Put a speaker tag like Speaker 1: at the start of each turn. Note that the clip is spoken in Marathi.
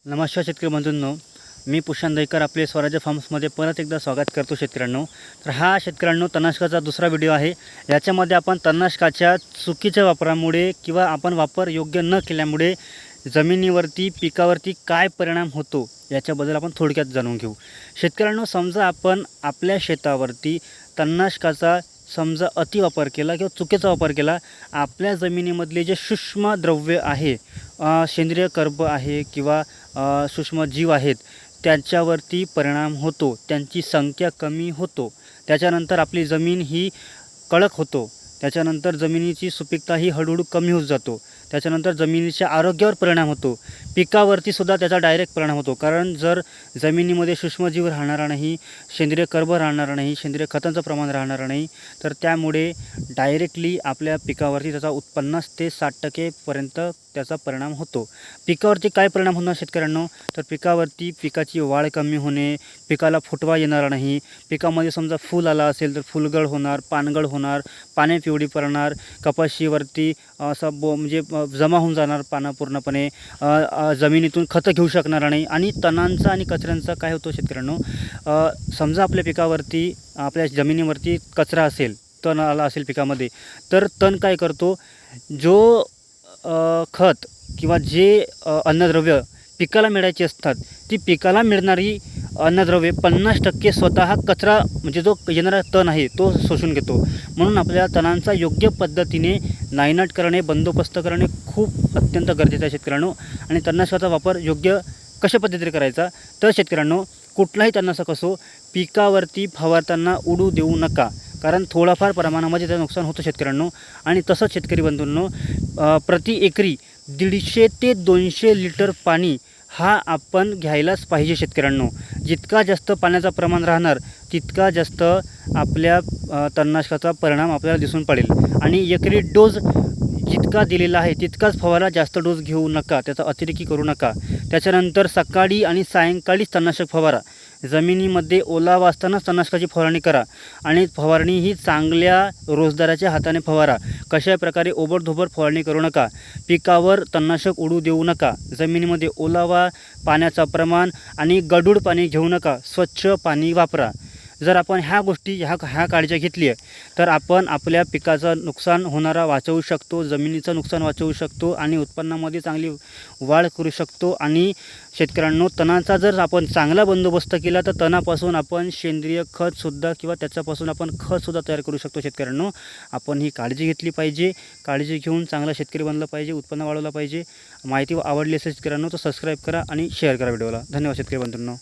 Speaker 1: नमस्कार शेतकरी बंधूंनो, मी पुशांत दहीकर आपले स्वराज्य फार्म्समध्ये परत एकदा स्वागत करतो शेतकऱ्यांनो। तर हा शेतकऱ्यांनो तणनाशकाचा दुसरा व्हिडिओ आहे। याच्यामध्ये आपण तणनाशकाच्या चुकीच्या वापरामुळे किंवा आपण वापर योग्य न केल्यामुळे जमिनीवरती पिकावरती काय परिणाम होतो याच्याबद्दल आपण थोडक्यात जाणून घेऊ। शेतकऱ्यांनो, समजा आपण आपल्या शेतावरती तणनाशकाचा समजा अतिवापर केला किंवा चुकीचा वापर केला, आपल्या जमिनीमधले जे सूक्ष्म द्रव्य आहे, सेंद्रिय कर्ब आहे किंवा सूक्ष्म जीव आहेत, त्यांच्यावरती परिणाम होतो, त्यांची संख्या कमी होतो। त्याच्यानंतर आपली जमीन ही कडक होतो, त्याच्यानंतर जमिनीची सुपीकता ही हळूहळू कमी होत जातो, त्याच्यानंतर जमिनीच्या आरोग्यावर परिणाम होतो, पिकावरती सुद्धा त्याचा डायरेक्ट परिणाम होतो। कारण जर जमिनीमध्ये सूक्ष्मजीव राहणार नाही, सेंद्रिय कर्ब राहणार नाही, सेंद्रिय खतांचं प्रमाण राहणार नाही, तर त्यामुळे डायरेक्टली आपल्या पिकावरती त्याचा 50 ते 60% पर्यंत त्याचा परिणाम होतो। पिकावरती काय परिणाम होणार शेतकऱ्यांनो? तर पिकावरती पिकाची वाढ कमी होणे, पिकाला फुटवा येणार नाही, पिकामध्ये समजा फूल आला असेल तर फुलगळ होणार, पानगळ होणार, पाने पिवळी पडणार, कपाशीवरती असं म्हणजे जमा होऊन जाणार पानं पूर्णपणे, जमिनीतून खतं घेऊ शकणार नाही। आणि तणांचा आणि कचऱ्यांचा काय होतो शेतकऱ्यांनो? समजा आपल्या पिकावरती आपल्या जमिनीवरती कचरा असेल, तण आला असेल पिकामध्ये, तर तण काय करतो, जो खत किंवा जे अन्नद्रव्य पिकाला मिळायची असतात, ती पिकाला मिळणारी अन्नद्रव्ये 50% स्वतः कचरा म्हणजे जो येणारा तण आहे तो शोषून घेतो। म्हणून आपल्या तणांचा योग्य पद्धतीने नायनाट करणे, बंदोबस्त करणे खूप अत्यंत गरजेचं आहे शेतकऱ्यांनो। आणि तणनाशकाचा वापर योग्य कशा पद्धतीने करायचा? तर शेतकऱ्यांनो, कुठलाही तणनाशक असो पिकावरती फवारताना उडू देऊ नका, कारण थोडाफार प्रमाणामध्ये त्याचं नुकसान होतं शेतकऱ्यांनो। आणि तसंच शेतकरी बंधूंनो, प्रति एकरी 150 ते 200 लिटर पाणी हा आपण घ्यायलाच पाहिजे शेतकऱ्यांनो। जितका जास्त पाण्याचं प्रमाण राहणार तितका जास्त आपल्या तणनाशकाचा परिणाम आपल्याला दिसून पडेल। आणि एकरी डोस जितका दिलेला आहे तितकाच फवारा, जास्त डोस घेऊ नका, त्याचा अतिरेकी करू नका। त्याच्यानंतर सकाळी आणि सायंकाळीच तणनाशक फवारा, जमिनीमध्ये ओलावा असतानाच तणनाशकाची फवारणी करा। आणि फवारणी ही चांगल्या रोजदाराच्या हाताने फवारा, कशा प्रकारे ओबडधोबड फवारणी करू नका, पिकावर तणनाशक उडू देऊ नका, जमिनीमध्ये ओलावा, पाण्याचं प्रमाण आणि गढूळ पाणी घेऊ नका, स्वच्छ पाणी वापरा। जर आपण ह्या गोष्टी ह्या काळजी घेतली आहे तर आपण आपल्या पिकाचं नुकसान होणारा वाचवू शकतो, जमिनीचं नुकसान वाचवू शकतो आणि उत्पन्नामध्ये चांगली वाढ करू शकतो। आणि शेतकऱ्यांनो, तणाचा जर आपण चांगला बंदोबस्त केला तर तणापासून आपण सेंद्रिय खतसुद्धा किंवा त्याच्यापासून आपण खतसुद्धा तयार करू शकतो शेतकऱ्यांनो। आपण ही काळजी घेतली पाहिजे, काळजी घेऊन चांगला शेतकरी बनला पाहिजे, उत्पन्न वाढवलं पाहिजे। माहिती आवडली असेल शेतकऱ्यांनो तर सबस्क्राईब करा आणि शेअर करा व्हिडिओला। धन्यवाद शेतकरी बंधूंनो।